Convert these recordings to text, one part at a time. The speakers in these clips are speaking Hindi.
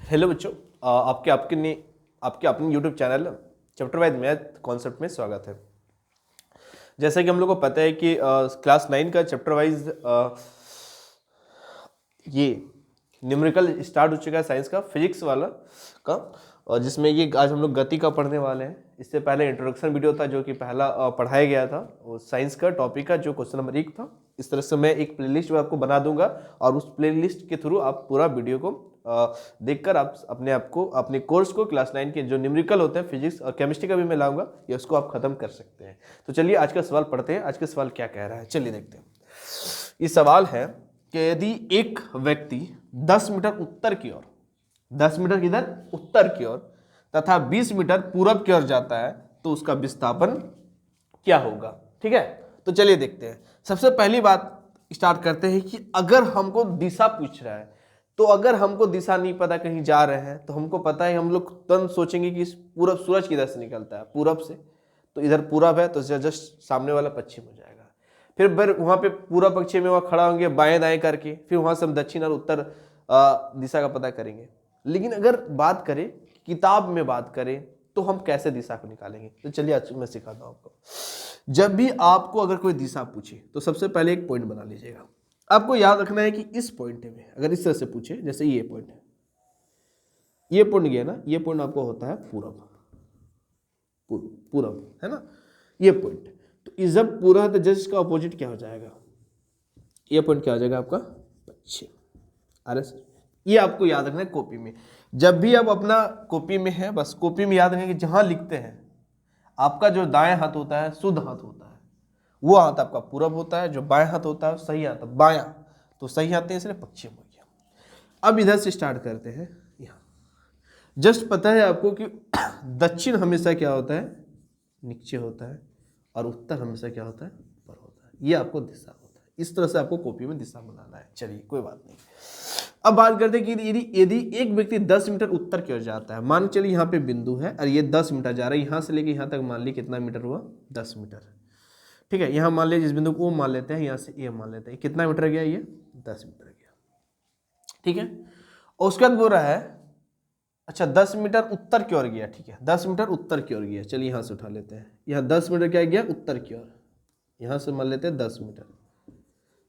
हेलो बच्चों, आपके अपने YouTube channel chapter wise math concept में स्वागत है। जैसा कि हम लोग को पता है कि क्लास 9 का चैप्टर वाइज ये न्यूमेरिकल स्टार्ट हो चुका है साइंस का, फिजिक्स वाला का, और जिसमें ये आज हम लोग गति का पढ़ने वाले हैं। इससे पहले इंट्रोडक्शन वीडियो था जो कि पहला पढ़ाया गया था, वो साइंस का टॉपिक का जो क्वेश्चन नंबर 1 था। इस तरह से मैं एक प्लेलिस्ट आपको बना दूंगा और उस प्लेलिस्ट के थ्रू आप पूरा वीडियो को देखकर आप अपने कोर्स को क्लास 9 के जो न्यूमेरिकल होते हैं, फिजिक्स और केमिस्ट्री का भी मैं लाऊंगा, ये उसको आप खत्म कर सकते हैं। तो चलिए आज का सवाल पढ़ते हैं। आज का सवाल क्या कह रहा है, चलिए देखते हैं। ये सवाल है कि यदि एक व्यक्ति 10 मीटर उत्तर की ओर, 10 मीटर किधर, उत्तर की ओर तथा 20 मीटर पूरब की ओर जाता है तो उसका विस्थापन क्या होगा। ठीक है, तो चलिए देखते हैं। सबसे पहली बात स्टार्ट करते हैं कि अगर हमको दिशा पूछ रहा है, तो अगर हमको दिशा नहीं पता, कहीं जा रहे हैं, तो हमको पता है, हम लोग तुरंत सोचेंगे कि पूरब सूरज किधर से निकलता है, पूरब से, तो इधर पूरब है तो जस्ट सामने वाला पश्चिम हो जाएगा। फिर वहाँ पे पूरा पश्चिम में वहाँ खड़ा होंगे बाएं दाएं करके, फिर वहाँ से हम दक्षिण और उत्तर दिशा का पता करेंगे। लेकिन अगर बात करें, किताब में बात करें, तो हम कैसे दिशा को निकालेंगे, तो चलिए आज मैं सिखाता हूँ आपको। जब भी आपको अगर कोई दिशा पूछे तो सबसे पहले एक पॉइंट बना लीजिएगा। आपको याद रखना है कि इस पॉइंट में अगर इस तरह से पूछे, जैसे ये पॉइंट है, ये पॉइंट गया ना, ये पॉइंट आपको होता है पूरब, पूरब है ना, ये पॉइंट। तो जब पूरा है तो जस्ट का अपोजिट क्या हो जाएगा, ये पॉइंट क्या हो जाएगा आपका पश्चिम। अरे सर, ये आपको याद रखना है कॉपी में। जब भी आप अपना कॉपी में है, बस कॉपी में याद रखें कि जहां लिखते हैं आपका जो दाएं हाथ होता है शुद्ध हाथ होता है, वो हाथ आपका पूरब होता है, जो बाएं हाथ होता है सही हाथ, बायां तो सही हाथ है, इसलिए पश्चिम हो गया। अब इधर से स्टार्ट करते हैं। यहाँ जस्ट पता है आपको कि दक्षिण हमेशा क्या होता है, नीचे होता है, और उत्तर हमेशा क्या होता है, ऊपर होता है। ये आपको दिशा होता है। इस तरह से आपको कॉपी में दिशा बनाना है। चलिए कोई बात नहीं। अब बात करते हैं कि यदि एक व्यक्ति 10 मीटर उत्तर की ओर जाता है, मान चलिए यहाँ पे बिंदु है और ये 10 मीटर जा रहा है, यहाँ से लेके यहाँ तक मान ली कितना मीटर हुआ, 10 मीटर। ठीक है, यहाँ मान लीजिए इस बिंदु को मान लेते हैं, यहाँ से ये मान लेते हैं, कितना मीटर गया, ये 10 मीटर गया। ठीक है, और उसके बाद बोल रहा है अच्छा 10 मीटर उत्तर की ओर गया। ठीक है, 10 मीटर उत्तर की ओर गया। चलिए यहाँ से उठा लेते हैं, यहाँ 10 मीटर क्या गया, उत्तर की ओर, यहाँ से मान लेते हैं 10 मीटर,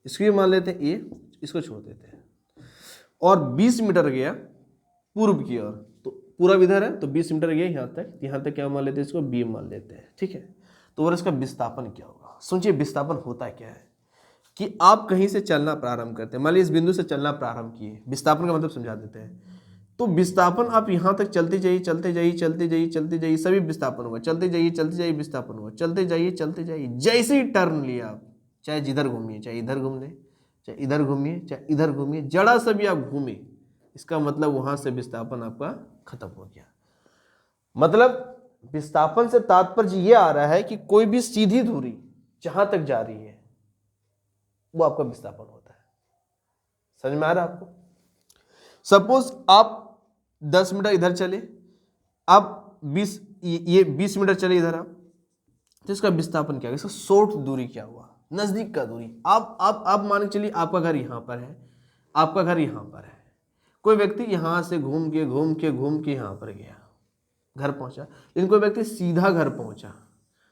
इसको भी मान लेते हैं ए, इसको छोड़ देते हैं। और 20 मीटर गया पूर्व की ओर, तो पूरब इधर है तो 20 मीटर गया यहाँ तक क्या मान लेते हैं, इसको बी मान लेते हैं। ठीक है, तो और इसका विस्थापन क्या होगा। सुनिए, विस्थापन होता क्या है कि आप कहीं से चलना प्रारंभ करते हैं, मान लीजिए इस बिंदु से चलना प्रारंभ किए, विस्थापन का मतलब समझा देते हैं। तो विस्थापन आप यहाँ तक चलते जाइए, चलते जाइए, चलते जाइए, चलते जाइए, सभी विस्थापन होगा, चलते जाइए, चलते जाइए, विस्थापन होगा, चलते जाइए, चलते जाइए। जैसे ही टर्न लिया आप, चाहे जिधर घूमिए, चाहे इधर घूम ले, चाहे इधर घूमिए, चाहे इधर घूमिए, जरा सा भी आप घूमे, इसका मतलब वहां से विस्थापन आपका खत्म हो गया। मतलब विस्थापन से तात्पर्य यह आ रहा है कि कोई भी सीधी दूरी जहां तक जा रही है वो आपका विस्थापन होता है। समझ में आ रहा है आपको। सपोज आप 10 मीटर इधर चले, आप 20 मीटर चले इधर आप, तो इसका विस्थापन क्या है, इसका शॉर्ट दूरी क्या हुआ, नजदीक का दूरी। आप मान के चलिए आपका घर यहाँ पर है, आपका घर यहाँ पर है, कोई व्यक्ति यहाँ से घूम के यहाँ पर गया, घर पहुंचा। लेकिन कोई व्यक्ति सीधा घर पहुंचा,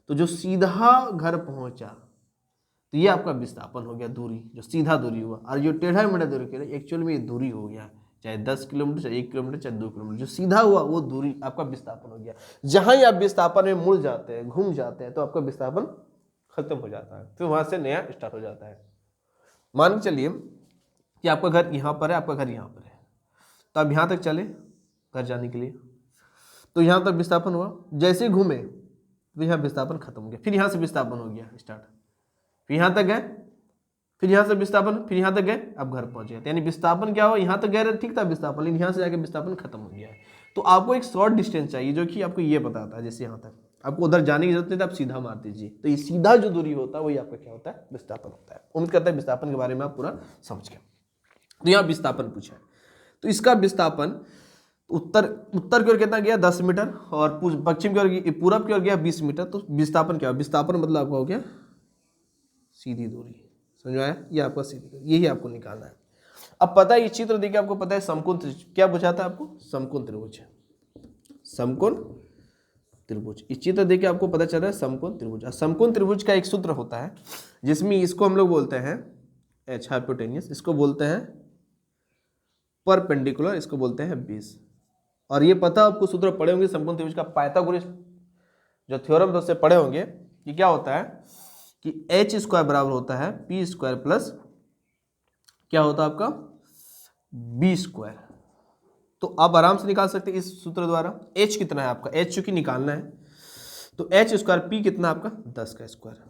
तो जो सीधा घर पहुंचा तो ये आपका विस्थापन हो गया, दूरी, जो सीधा दूरी हुआ। और जो टेढ़ा मेढ़ा दूरी के लिए एक्चुअल में ये दूरी हो गया, चाहे 10 किलोमीटर, चाहे 1 किलोमीटर, चाहे 2 किलोमीटर, जो सीधा हुआ वो दूरी आपका विस्थापन हो गया। जहां ही आप विस्थापन में मुड़ जाते हैं, घूम जाते हैं, तो आपका विस्थापन खत्म हो जाता है, फिर वहां से नया स्टार्ट हो जाता है। मान के चलिए कि आपका घर यहाँ पर है, आपका घर यहाँ पर है, तो आप यहाँ तक चले घर जाने के लिए, तो यहाँ तक विस्थापन हुआ। जैसे ही घूमे तो यहाँ विस्थापन खत्म हो गया, फिर यहाँ से विस्थापन हो गया स्टार्ट, फिर यहाँ तक गए, फिर यहाँ से विस्थापन, फिर यहाँ तक गए, अब घर पहुंच गए। यानी विस्थापन क्या हुआ, यहाँ तक गए ठीक था विस्थापन, लेकिन यहाँ से जाके विस्थापन खत्म हो गया है। तो आपको एक शॉर्ट डिस्टेंस चाहिए जो कि आपको ये बताता है, जैसे यहाँ तक आपको उधर जाने की जरूरत नहीं, तो आप सीधा मार दीजिए, तो ये सीधा जो दूरी होता है वही आपका क्या होता है, विस्थापन होता है। उम्मीद करता है विस्थापन के बारे में आप पूरा समझ गए। तो यहाँ विस्थापन पूछा है, तो इसका विस्थापन उत्तर की ओर कितना गया, 10 मीटर, और पश्चिम की ओर, पूरब की ओर गया 20 मीटर। तो विस्थापन क्या, विस्थापन मतलब आपका हो गया सीधी दूरी। समझ आया, ये आपका सीधी दूरी, यही आपको निकालना है। अब पता है ये चित्र देखिए, आपको पता है समकोण त्रिभुज क्या बुझाता है आपको, समकोण त्रिभुज, समकोण त्रिभुज। इस चित्र देखिए आपको पता चल रहा है समकोण त्रिभुज। समकोण त्रिभुज का एक सूत्र होता है जिसमें इसको हम लोग बोलते हैं एच हाइपोटेनियस, इसको बोलते हैं परपेंडिकुलर, इसको बोलते हैं 20। और ये पता आपको सूत्र पढ़े होंगे समकोण त्रिभुज का, पाइथागोरस जो थ्योरम तो उससे पढ़े होंगे कि क्या होता है कि एच स्क्वायर बराबर होता है पी स्क्वायर प्लस क्या होता है आपका बी स्क्वायर। तो आप आराम से निकाल सकते हैं इस सूत्र द्वारा। एच कितना है आपका, एच चूंकि निकालना है तो एच स्क्वायर, पी कितना आपका 10 का स्क्वायर,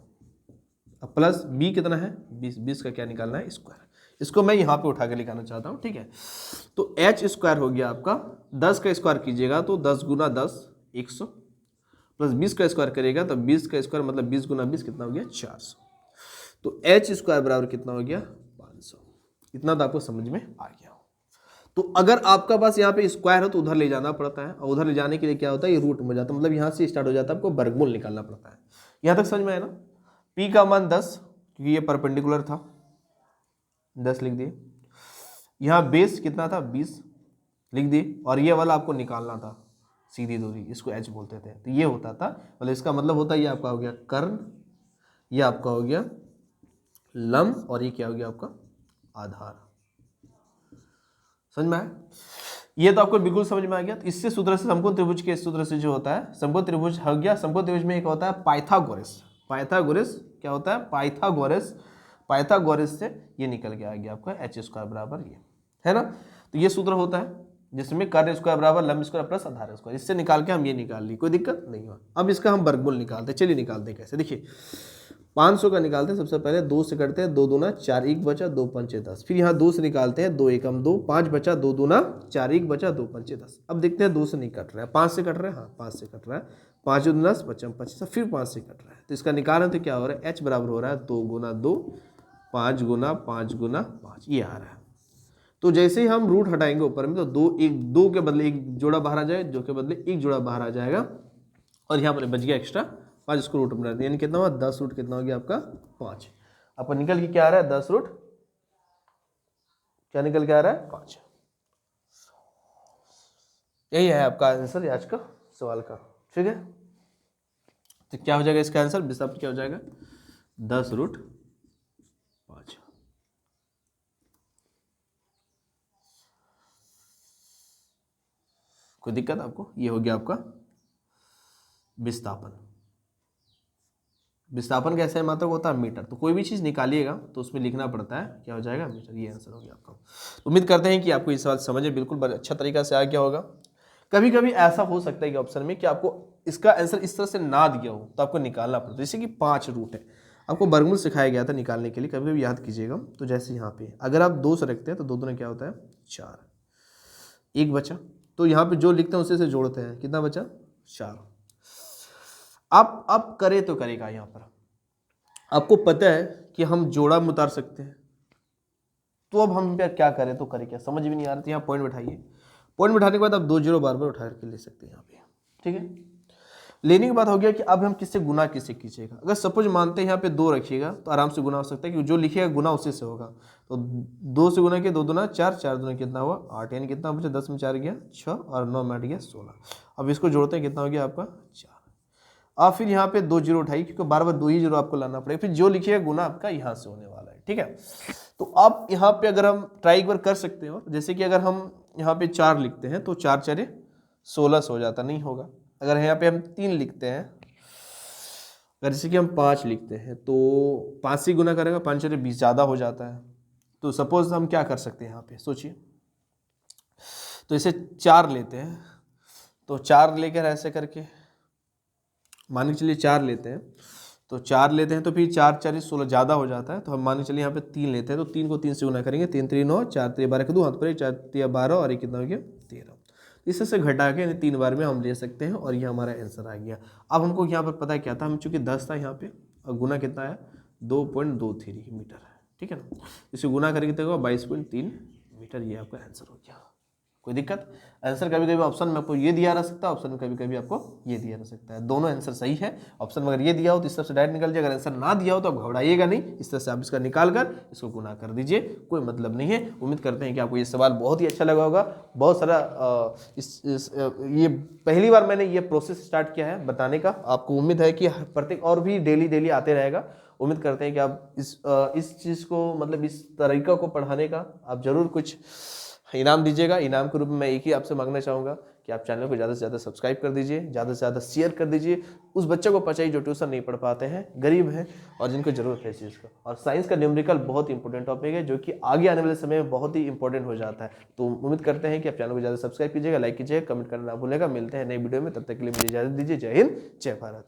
अब प्लस बी कितना है 20, 20 का क्या निकालना है स्क्वायर। इसको मैं यहाँ पे उठा के लिखाना चाहता हूँ, ठीक है। तो एच स्क्वायर हो गया आपका 10 का स्क्वायर कीजिएगा तो 10 गुना 10 100, प्लस 20 का स्क्वायर करेगा तो 20 का स्क्वायर मतलब 20 गुना 20 कितना हो गया 400। तो एच स्क्वायर बराबर कितना हो गया 500। इतना तो आपको समझ में आ गया। तो अगर आपका पास यहाँ पे स्क्वायर है तो उधर ले जाना पड़ता है, और उधर ले जाने के लिए क्या होता है ये रूट में जाता है, मतलब यहाँ से स्टार्ट हो जाता है, आपको वर्गमूल निकालना पड़ता है। यहाँ तक समझ में आया ना। पी का मान 10 क्योंकि ये परपेंडिकुलर था 10 लिख दिए, यहाँ बेस कितना था 20 लिख दिए, और ये वाला आपको निकालना था सीधी दूरी, इसको एच बोलते थे। तो ये होता था, मतलब इसका मतलब होता है ये आपका हो गया कर्ण, ये आपका हो गया लंब, और ये क्या हो गया आपका आधार। समझ में आया? ये तो आपको बिल्कुल समझ में आ गया। तो इससे सूत्र से समकोण त्रिभुज के सूत्र से जो होता है समकोण त्रिभुज हो गया। समकोण त्रिभुज में एक होता है पाइथागोरस, पाइथागोरस क्या होता है पाइथागोरस, पाइथागोरस से ये निकल के आ गया आपका एच स्क्वायर बराबर ये है ना। तो ये सूत्र होता है जिसमें कर्ण स्क्वायर बराबर लंब स्क्वायर प्लस आधार स्क्वायर, इससे निकाल के हम ये निकाल ली, कोई दिक्कत नहीं हुआ। अब इसका हम वर्गमूल निकालते हैं, चलिए निकालते हैं कैसे, देखिए 500 का निकालते हैं। सबसे पहले 2 से करते हैं, 2 दूना 4 1 बचा 2 पंचे 10, फिर यहाँ 2 से निकालते हैं, 2 एकम 2 5 बचा 2 दूना 4 1 बचा 2 पंचे 10। अब देखते हैं 2 से नहीं कट रहा है, 5 से कट रहा है, हाँ 5 से कट रहा है, 5 दूना 10 55 25, फिर 5 से कट रहा है। तो इसका निकालन तो क्या हो रहा है एच बराबर हो रहा है 2 गुना 2 5 गुना 5 गुना 5, ये आ रहा है। तो जैसे ही हम रूट हटाएंगे ऊपर में तो 2 के बदले एक जोड़ा बाहर आ जाएगा, जो के बदले एक जोड़ा बाहर आ जाएगा, और यहाँ पर बच गया एक्स्ट्रा 5, इसको रूट बना दिया, यानी कितना हुआ 10 रूट कितना हो गया आपका 5। आपको निकल के क्या आ रहा है 10 रूट क्या निकल के आ रहा है 5। यही है आपका आंसर आज का सवाल का, ठीक है। तो क्या हो जाएगा इसका आंसर विस्थापन क्या हो जाएगा 10 रूट 5। कोई दिक्कत आपको, ये हो गया आपका विस्थापन। विस्थापन कैसे मात्रक होता है मीटर। तो कोई भी चीज़ निकालिएगा तो उसमें लिखना पड़ता है क्या हो जाएगा मीटर, ये आंसर हो गया आपका। तो उम्मीद करते हैं कि आपको ये सवाल समझ में बिल्कुल अच्छा तरीका से आ गया होगा। कभी कभी ऐसा हो सकता है कि ऑप्शन में कि आपको इसका आंसर इस तरह से ना दिया हो तो आपको निकालना पड़ता है। जैसे कि 5 रूट है, आपको वर्गमूल सिखाया गया था निकालने के लिए, कभी कभी याद कीजिएगा। तो जैसे यहाँ पे अगर आप 2 से रखते हैं तो 2 दूना क्या होता है 4, 1 बचा, तो यहाँ पे जो लिखते हैं उसी से जोड़ते हैं, कितना बचा 4। आप अब करे तो करेगा, यहाँ पर आपको पता है कि हम जोड़ा में उतार सकते हैं, तो अब हम क्या करें तो करें क्या, समझ भी नहीं आ रहा। तो यहाँ पॉइंट बैठाइए, पॉइंट बैठाने के बाद आप 2 जीरो बार बार उठा करके ले सकते हैं यहाँ पे, ठीक है। लेने के बाद हो गया कि अब हम किससे गुना किससे कीजिएगा। अगर सपोज मानते हैं यहाँ पे 2 रखिएगा तो आराम से गुना हो सकता है, कि जो लिखिएगा गुना उसी से होगा। तो 2 से गुना किया 2 दूना 4, 4 दूना कितना हुआ 8, यानी कितना बचा 10 में 4 गया 6 और 9 में 8 गया 16। अब इसको जोड़ते हैं कितना हो गया आपका 4। आप फिर यहाँ पे 2 जीरो उठाइए क्योंकि बार बार 2 ही जीरो आपको लाना पड़ेगा, फिर जो लिखिएगा गुना आपका यहाँ से होने वाला है, ठीक है। तो अब यहाँ पे अगर हम ट्राई एक बार कर सकते हो, जैसे कि अगर हम यहाँ पे 4 लिखते हैं तो 4 4 16 हो जाता, नहीं होगा। अगर यहाँ पे हम 3 लिखते हैं, अगर जैसे कि हम 5 लिखते हैं तो 5 से गुना करेगा 5 4 20 ज़्यादा हो जाता है। तो सपोज हम क्या कर सकते हैं यहाँ पे सोचिए, तो इसे 4 लेते हैं, तो 4 लेकर ऐसे करके मान के चलिए 4 लेते हैं, तो 4 लेते हैं तो फिर 4 4 16 ज़्यादा हो जाता है। तो हम मान के चलिए यहाँ पे 3 लेते हैं, तो 3 को 3 से गुना करेंगे, 3 3 9 4 3 12 के 2 हाथ पर 4 3 12 और ये कितना हो गया 13। इससे घटा के 3 बार में हम ले सकते हैं और ये हमारा आंसर आ गया। अब हमको यहाँ पर पता क्या था, हम चूँकि 10 था यहाँ पे और गुना कितना है 2.23 मीटर है, ठीक है ना। इसे गुना करके देखो 22.3 मीटर, ये आपका आंसर हो गया। कोई दिक्कत? आंसर कभी कभी ऑप्शन में आपको ये दिया रह सकता है, ऑप्शन में कभी कभी आपको ये दिया रह सकता है, दोनों आंसर सही है। ऑप्शन में अगर ये दिया हो तो इस तरफ से डायरेक्ट निकल जाए, अगर आंसर ना दिया हो तो आप घबराइएगा नहीं, इस तरह से आप इसका निकाल कर इसको गुना कर दीजिए, कोई मतलब नहीं है। उम्मीद करते हैं कि आपको ये सवाल बहुत ही अच्छा लगा होगा। बहुत सारा ये पहली बार मैंने ये प्रोसेस स्टार्ट किया है बताने का, आपको उम्मीद है कि प्रत्येक और भी डेली आते रहेगा। उम्मीद करते हैं कि आप इस चीज़ को मतलब इस तरीका को पढ़ाने का आप जरूर कुछ इनाम दीजिएगा। इनाम के रूप में मैं एक ही आपसे मांगना चाहूँगा कि आप चैनल को ज़्यादा से ज़्यादा सब्सक्राइब कर दीजिए, ज़्यादा से ज़्यादा शेयर कर दीजिए, उस बच्चे को पहुँचाइए जो ट्यूशन नहीं पढ़ पाते हैं, गरीब हैं और जिनको ज़रूरत है इस चीज़ का। और साइंस का न्यूमेरिकल बहुत इंपॉर्टेंट टॉपिक है जो कि आगे आने वाले समय में बहुत ही इंपॉर्टेंट हो जाता है। तो उम्मीद करते हैं कि आप चैनल को ज़्यादा सब्सक्राइब कीजिएगा, लाइक कीजिएगा, कमेंट करना ना भूलेगा। मिलते हैं नई वीडियो में, तब तक के लिए मुझे इजाज़त दीजिए। जय हिंद, जय भारत।